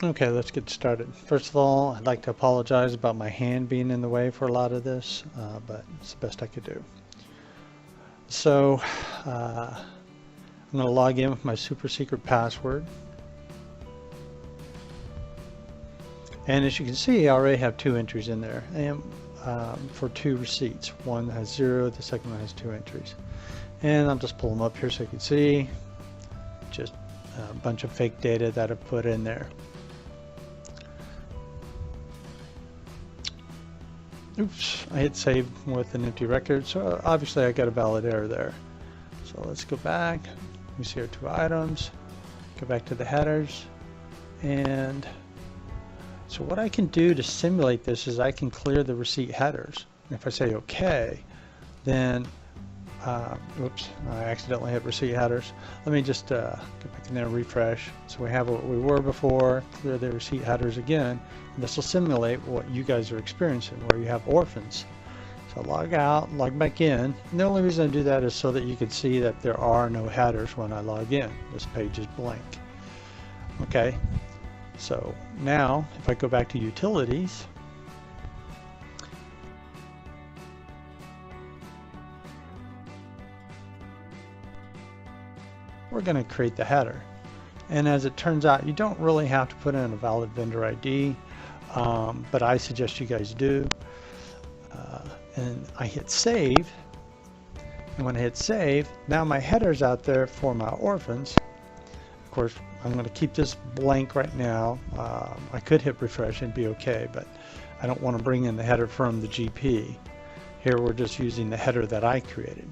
Okay, let's get started. First of all, I'd like to apologize about my hand being in the way for a lot of this, but it's the best I could do. So I'm going to log in with my super secret password. And as you can see, I already have 2 entries in there, and for 2 receipts. One has 0, the second one has 2 entries. And I'll just pull them up here so you can see. Just a bunch of fake data that I've put in there. Oops, I hit save with an empty record, so obviously I got a valid error there. So let's go back. We see our 2 items. Go back to the headers. And so what I can do to simulate this is I can clear the receipt headers. And if I say OK, then, oops, I accidentally hit receipt headers. Let me just go back in there and refresh. So we have what we were before, clear the receipt headers again. And this will simulate what you guys are experiencing, where you have orphans. So log out, log back in. And the only reason I do that is so that you can see that there are no headers when I log in. This page is blank. Okay. So now, if I go back to utilities, we're going to create the header. And as it turns out, you don't really have to put in a valid vendor ID, but I suggest you guys do. And I hit save. And when I hit save, now my header's out there for my orphans. Of course, I'm going to keep this blank right now. I could hit refresh and be okay, but I don't want to bring in the header from the GP. Here we're just using the header that I created.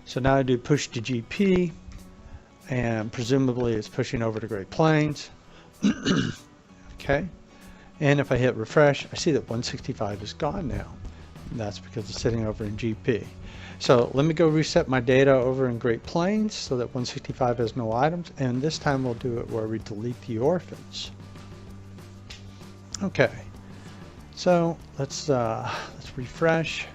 So now I do push to GP, and presumably it's pushing over to Great Plains. Okay, and if I hit refresh, I see that 165 is gone now. And that's because it's sitting over in GP. So let me go reset my data over in Great Plains so that 165 has no items, and this time we'll do it where we delete the orphans. Okay, so let's refresh,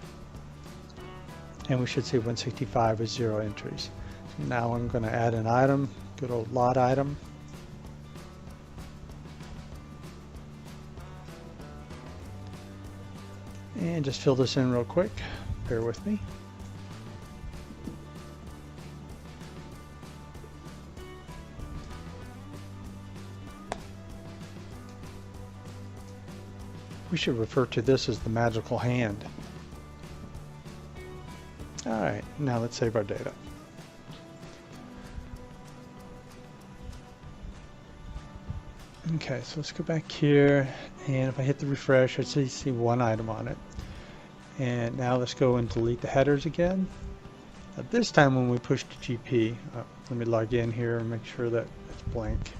and we should see 165 with 0 entries. So now I'm going to add an item, good old lot item. And just fill this in real quick, bear with me. We should refer to this as the magical hand. Alright, now let's save our data. Okay, so let's go back here, and if I hit the refresh, I see 1 item on it. And now let's go and delete the headers again. This time when we push to GP, let me log in here and make sure that it's blank.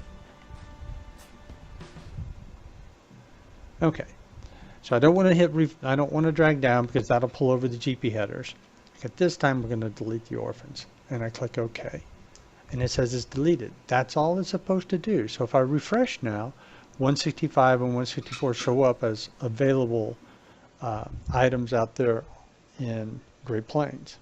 Okay, so I don't want to drag down because that'll pull over the GP headers. At this time we're going to delete the orphans, and I click OK. And it says it's deleted. That's all it's supposed to do. So if I refresh now, 165 and 164 show up as available items out there in Great Plains.